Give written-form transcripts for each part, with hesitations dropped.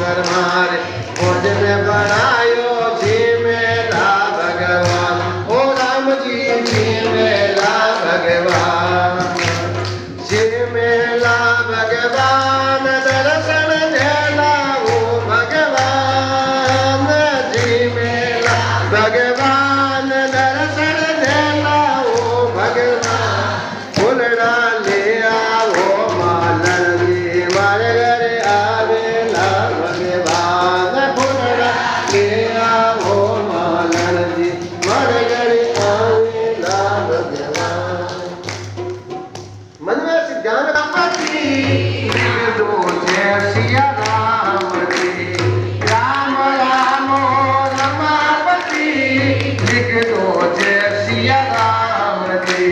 कर मारे खोज में बनायो जी मेरा भगवान ओ राम जी मेरा भगवान जी मेरा भगवान दर्शन देना ओ भगवान जी मेरा भगवान दर्शन देना ओ भगवान फुलड़ा ले आओ मालन जी मारे घर आवेला भगवान फुलड़ा ले आओ मालन जी मारे घर आवेला भगवान मन में से ज्ञान लिख दो जय सिया राम जी राम राम रमापति लिख दो जय सिया राम जी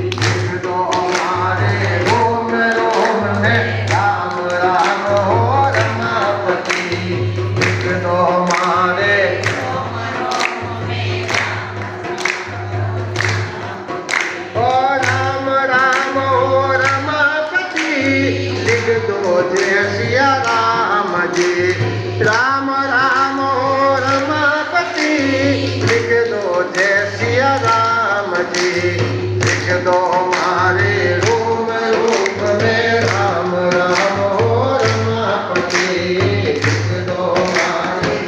लिख दो हमारे रोम रोम में राम राम हो रमापति लिख दो हमारे ओ राम राम हो रमापति लिख दो जय सिया राम जी राम राम हो रमापति लिख दो जय सिया राम जी लिख दो हमारे रोम रोम में राम राम हो रमापति लिख दो हमारे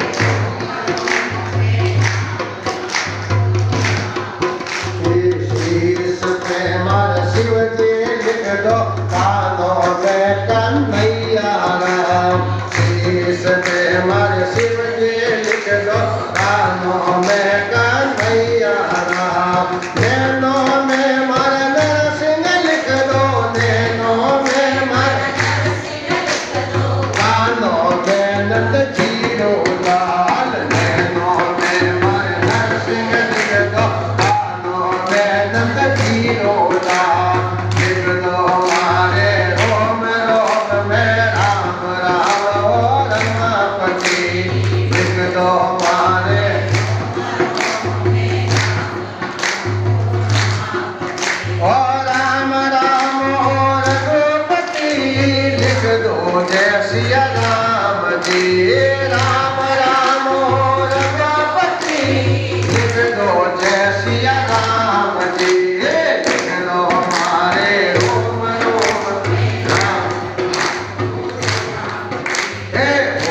शीश पे मार शिव जी लिख दो कानों में कन्हैया राम शीश पे मार शिव जी लिख दो कानों में कन्हैया राम नैनों में मार नरसिंह लिख दो नैनों में मार कानों में नंद जीरो लाल नैनों में मार नरसिंह लिख दो कानों में नंद जीरो लाल लिख दो हमारे रोम रोम में राम राम हो रमापति लिख दो हमारे ओ राम राम हो रघुपति लिख दो जय सिया राम जी राम राम हो रघुपति लिख दो जय सिया राम जी लिख दो हमारे रोम रोम राम हे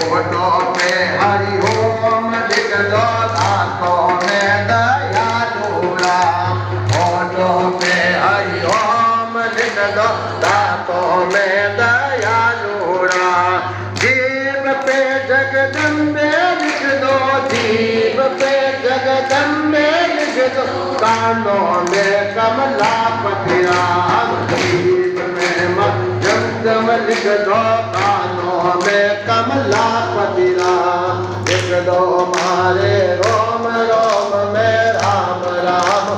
होठों पे हरि ओम लिख दो दांतों में दयालु राम होठों पे हरि ओम लिख दो दांतों में दयालु राम जीव पे जगदम्बे लिख दो जीव पे जगदम्बे लिख दो कानों में कमलापति राम जीव में मध्यम लिख दो कानों में कमलापति राम लिख दो हमारे रोम रोम में राम राम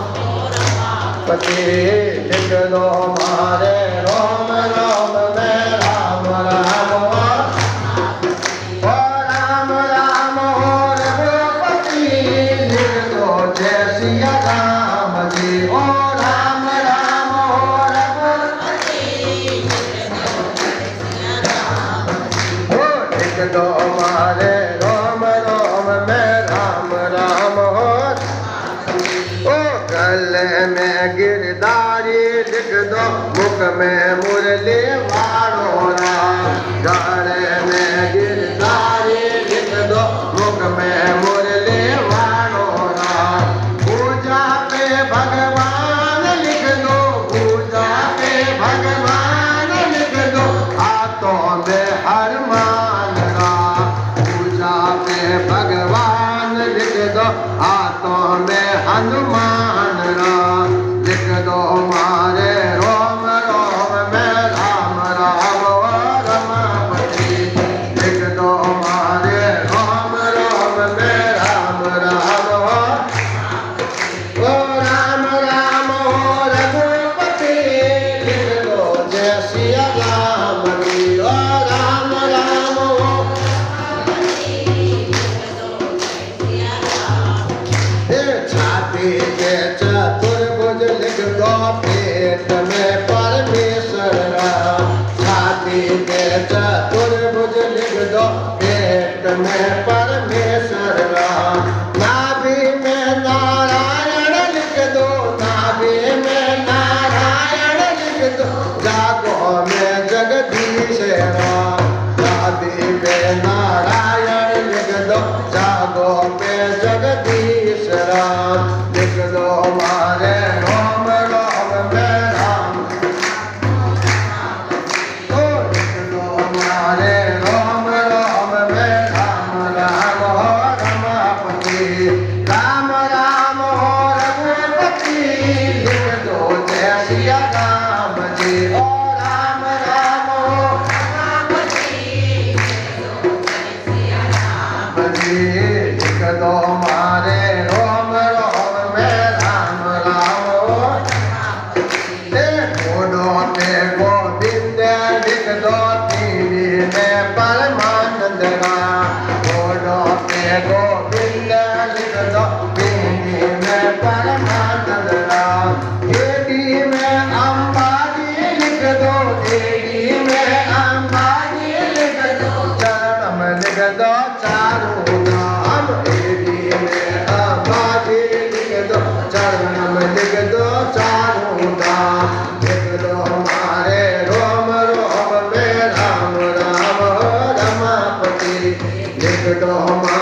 पति लिख दो हमारे रोम रोम में राम राम ओ राम राम हो रघुपति लिख दो जय सिया राम जी ओ राम राम हो रघुपति ओ लिख दो हमारे रोम रोम में राम राम हो ओ गले में गिरधारी लिख दो मुख में मुरली वाणो राम गले में गिरधारी लिख दो मुख में मुरली वाणो राम पूजा पे भगवान लिख दो पूजा पे भगवान लिख दो हाथों में हनुमान राम पूजा पे भगवान लिख दो हाथों में हनुमान राम लिख दो हमारे रोम रोम में राम राम ओ रमापति लिख दो हमारे रोम रोम में राम राम ओ राम राम हो रघुपति लिख दो जय सिया राम जी ओ राम राम हो छाती के चतुर्भुज लिख दो पेट में परमेश्वर राम छाती के चतुर्भुज लिख दो पेट पेट में परमेश्वर राम। नाभि में नारायण लिख दो, नाभि में नारायण लिख दो, जागो में जगदीश राम। नाभि में नारायण लिख दो, जागो में जगदीश राम। लिख दो मारे रोम रोम में राम, ओ लिख दो मारे रोम रोम में राम। राम हो रमापति, राम राम हो रघुपति। लिख दो जय सिया राम जी, ओ राम राम हो रमापति। लिख दो मारे रोम रोम में राम राम हो। घोड़ों पे गोविंद लिख दो, पीढ़ी में परमानंद राम। घोड़ों पे गोविंद लिख दो, पीढ़ी में परमानंद राम। एडी में अंबाजी लिख दो, एडी में अंबाजी लिख दो, चरण में लिख दो चारों धाम। एडी में अंबाजी लिख दो, चरण में लिख दो चारों धाम। लिख दो हमारे रोम रोम में राम राम हो रमापति। लिख दो हमारे